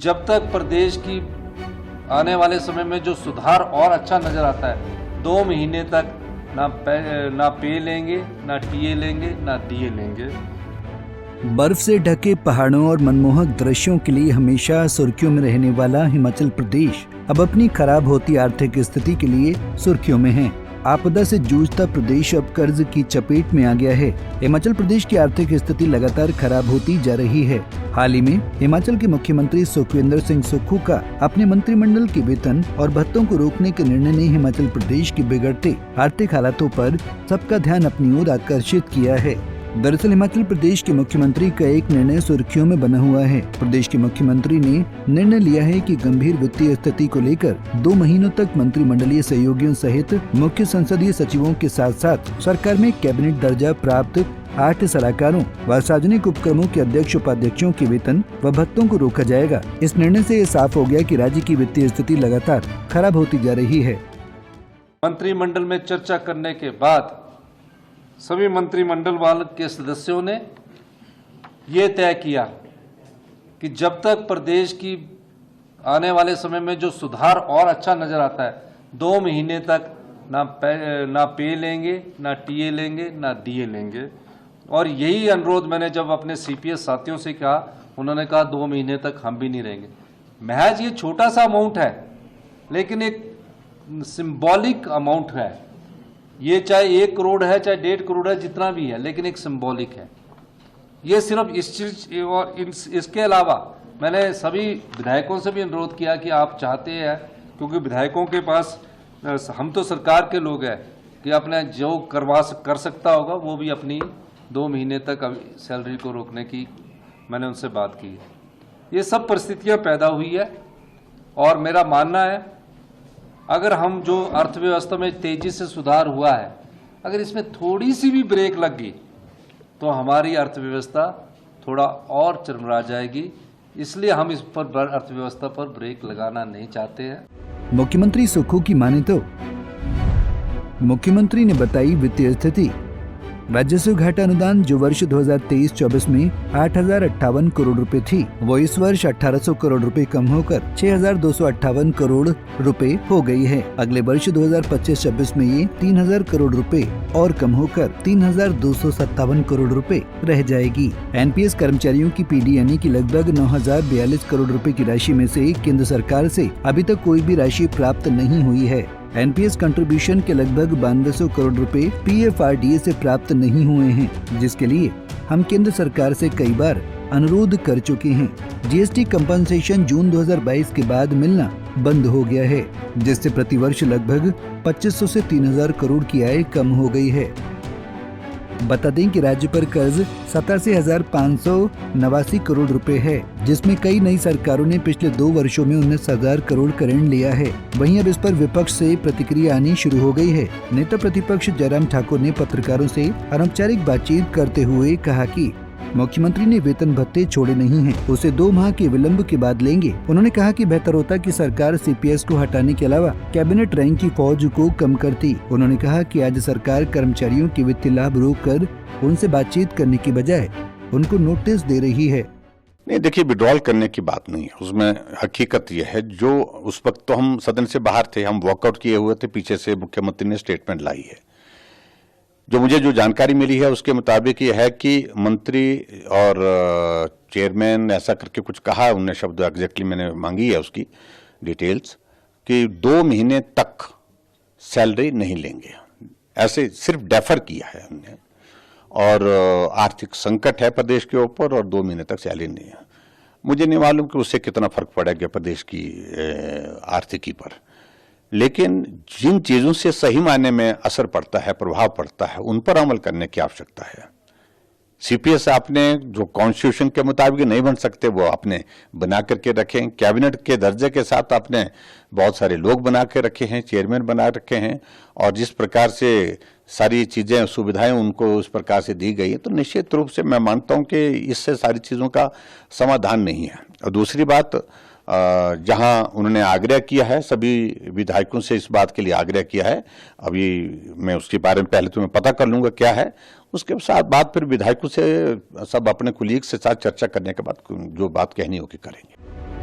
जब तक प्रदेश की आने वाले समय में जो सुधार और अच्छा नजर आता है, 2 महीने तक ना पे लेंगे, ना टीए लेंगे, ना डीए लेंगे। बर्फ से ढके पहाड़ों और मनमोहक दृश्यों के लिए हमेशा सुर्खियों में रहने वाला हिमाचल प्रदेश अब अपनी खराब होती आर्थिक स्थिति के लिए सुर्खियों में है। आपदा से जूझता प्रदेश अब कर्ज की चपेट में आ गया है। हिमाचल प्रदेश की आर्थिक स्थिति लगातार खराब होती जा रही है। हाल ही में हिमाचल के मुख्यमंत्री सुखविंदर सिंह सुक्खू का अपने मंत्रिमंडल के वेतन और भत्तों को रोकने के निर्णय ने हिमाचल प्रदेश की बिगड़ते आर्थिक हालातों पर सबका ध्यान अपनी ओर आकर्षित किया है। दरअसल हिमाचल प्रदेश के मुख्यमंत्री का एक निर्णय सुर्खियों में बना हुआ है। प्रदेश के मुख्यमंत्री ने निर्णय लिया है कि गंभीर वित्तीय स्थिति को लेकर 2 महीनों तक मंत्रिमंडलीय सहयोगियों सहित मुख्य संसदीय सचिवों के साथ साथ सरकार में कैबिनेट दर्जा प्राप्त 8 सलाहकारों व सार्वजनिक उपक्रमों के अध्यक्ष उपाध्यक्षों के वेतन व भत्तों को रोका जाएगा। इस निर्णय से ये साफ हो गया कि राज्य की वित्तीय स्थिति लगातार खराब होती जा रही है। मंत्रिमंडल में चर्चा करने के बाद सभी मंत्रिमंडल वाले के सदस्यों ने ये तय किया कि जब तक प्रदेश की आने वाले समय में जो सुधार और अच्छा नजर आता है, 2 महीने तक ना पे लेंगे, ना टीए लेंगे, ना डीए लेंगे। और यही अनुरोध मैंने जब अपने सीपीएस साथियों से कहा, उन्होंने कहा 2 महीने तक हम भी नहीं रहेंगे। महज ये छोटा सा अमाउंट है, लेकिन एक सिंबॉलिक अमाउंट है। ये चाहे 1 करोड़ है, चाहे 1.5 करोड़ है, जितना भी है, लेकिन एक सिंबॉलिक है। ये सिर्फ इस चीज और इसके अलावा मैंने सभी विधायकों से भी अनुरोध किया कि आप चाहते हैं, क्योंकि विधायकों के पास, हम तो सरकार के लोग हैं, कि अपने जो कर सकता होगा वो भी अपनी 2 महीने तक सैलरी को रोकने की मैंने उनसे बात की है। ये सब परिस्थितियां पैदा हुई है और मेरा मानना है अगर हम जो अर्थव्यवस्था में तेजी से सुधार हुआ है, अगर इसमें थोड़ी सी भी ब्रेक लग गई तो हमारी अर्थव्यवस्था थोड़ा और चरमरा जाएगी। इसलिए हम इस पर अर्थव्यवस्था पर ब्रेक लगाना नहीं चाहते हैं। मुख्यमंत्री सुक्खू की माने तो मुख्यमंत्री ने बताई वित्तीय स्थिति। राजस्व घाटा अनुदान जो वर्ष 2023-24 में 8,058 करोड़ रुपए थी, वो इस वर्ष 1,800 करोड़ रुपए कम होकर 6,258 करोड़ रुपए हो गई है। अगले वर्ष 2025-26 में ये 3,000 करोड़ रुपए और कम होकर 3,257 करोड़ रुपए रह जाएगी। एनपीएस कर्मचारियों की पीडी यानी कि लगभग 9,042 करोड़ रुपए की राशि में से केंद्र सरकार से अभी तक कोई भी राशि प्राप्त नहीं हुई है। एनपीएस कंट्रीब्यूशन के लगभग 9200 करोड़ रुपए पीएफआरडीए से प्राप्त नहीं हुए हैं, जिसके लिए हम केंद्र सरकार से कई बार अनुरोध कर चुके हैं। जीएसटी कंपनसेशन जून 2022 के बाद मिलना बंद हो गया है, जिससे प्रतिवर्ष लगभग 2500 से 3000 करोड़ की आय कम हो गई है। बता दें कि राज्य पर कर्ज 87,589 करोड़ रुपए है, जिसमें कई नई सरकारों ने पिछले 2 वर्षों में 19,000 करोड़ का ऋण लिया है। वहीं अब इस पर विपक्ष से प्रतिक्रिया आनी शुरू हो गई है। नेता प्रतिपक्ष जयराम ठाकुर ने पत्रकारों से अनौपचारिक बातचीत करते हुए कहा कि मुख्यमंत्री ने वेतन भत्ते छोड़े नहीं हैं, उसे 2 माह के विलंब के बाद लेंगे। उन्होंने कहा कि बेहतर होता कि सरकार सीपीएस को हटाने के अलावा कैबिनेट रैंक की फौज को कम करती। उन्होंने कहा कि आज सरकार कर्मचारियों के वित्तीय लाभ रोककर उनसे बातचीत करने की बजाय उनको नोटिस दे रही है। नहीं, देखिए, विड्रॉल करने की बात नहीं है उसमें। हकीकत यह है, जो उस वक्त तो हम सदन से बाहर थे, हम वॉकआउट किए हुए थे, पीछे से मुख्यमंत्री ने स्टेटमेंट लाई है। जो मुझे जो जानकारी मिली है उसके मुताबिक ये है कि मंत्री और चेयरमैन ऐसा करके कुछ कहा, उन्हें शब्द एग्जैक्टली मैंने मांगी है उसकी डिटेल्स, कि 2 महीने तक सैलरी नहीं लेंगे, ऐसे सिर्फ डेफर किया है हमने। और आर्थिक संकट है प्रदेश के ऊपर और 2 महीने तक सैलरी नहीं है। मुझे नहीं मालूम कि उससे कितना फर्क पड़ेगा प्रदेश की आर्थिकी पर, लेकिन जिन चीजों से सही मायने में असर पड़ता है, प्रभाव पड़ता है, उन पर अमल करने की आवश्यकता है। सीपीएस आपने जो कॉन्स्टिट्यूशन के मुताबिक नहीं बन सकते वो आपने बना करके रखे हैं। कैबिनेट के दर्जे के साथ आपने बहुत सारे लोग बना के रखे हैं, चेयरमैन बना रखे हैं, और जिस प्रकार से सारी चीजें सुविधाएं उनको उस प्रकार से दी गई है, तो निश्चित रूप से मैं मानता हूं कि इससे सारी चीजों का समाधान नहीं है। और दूसरी बात, जहां उन्होंने आग्रह किया है, सभी विधायकों से इस बात के लिए आग्रह किया है, अभी मैं उसके बारे में पहले तो मैं पता कर लूंगा क्या है, उसके साथ बाद फिर विधायकों से सब अपने कुलीग से साथ चर्चा करने के बाद जो बात कहनी होगी करेंगे।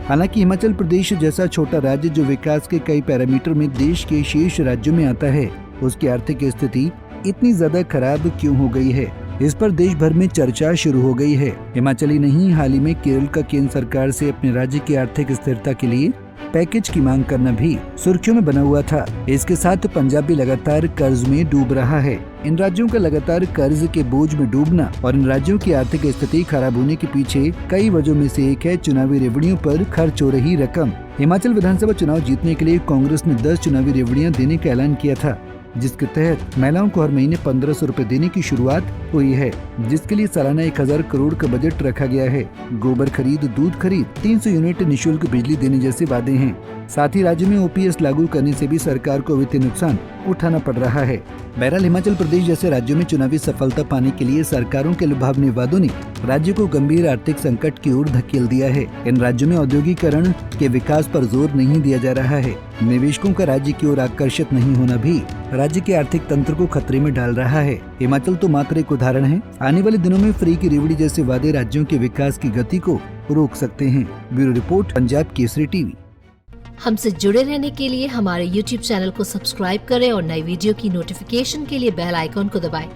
हालांकि हिमाचल प्रदेश जैसा छोटा राज्य जो विकास के कई पैरामीटर में देश के शीर्ष राज्यों में आता है, उसकी आर्थिक स्थिति इतनी ज्यादा खराब क्यों हो गई है, इस पर देश भर में चर्चा शुरू हो गई है। हिमाचल ही नहीं, हाल ही में केरल का केंद्र सरकार से अपने राज्य की आर्थिक स्थिरता के लिए पैकेज की मांग करना भी सुर्खियों में बना हुआ था। इसके साथ पंजाब भी लगातार कर्ज में डूब रहा है। इन राज्यों का लगातार कर्ज के बोझ में डूबना और इन राज्यों की आर्थिक स्थिति खराब होने के पीछे कई वजहों में से एक है चुनावी रेवड़ियों पर खर्च हो रही रकम। हिमाचल विधानसभा चुनाव जीतने के लिए कांग्रेस ने 10 चुनावी रेवड़ियां देने का ऐलान किया था, जिसके तहत महिलाओं को हर महीने 1500 रुपए देने की शुरुआत हुई है, जिसके लिए सालाना 1000 करोड़ का बजट रखा गया है। गोबर खरीद, दूध खरीद, 300 यूनिट निःशुल्क बिजली देने जैसे वादे हैं। साथ ही राज्य में ओपीएस लागू करने से भी सरकार को वित्तीय नुकसान उठाना पड़ रहा है। बहरहाल हिमाचल प्रदेश जैसे राज्यों में चुनावी सफलता पाने के लिए सरकारों के लुभावने वादों ने राज्य को गंभीर आर्थिक संकट की ओर धकेल दिया है। इन राज्यों में औद्योगिकरण के विकास पर जोर नहीं दिया जा रहा है। निवेशकों का राज्य की ओर आकर्षित नहीं होना भी राज्य के आर्थिक तंत्र को खतरे में डाल रहा है। हिमाचल तो मात्र एक उदाहरण है। आने वाले दिनों में फ्री की रेवड़ी जैसे वादे राज्यों के विकास की गति को रोक सकते हैं। Bureau report, Punjab Kesari TV. हमसे जुड़े रहने के लिए हमारे YouTube चैनल को सब्सक्राइब करें और नई वीडियो की नोटिफिकेशन के लिए बेल आइकॉन को दबाएं।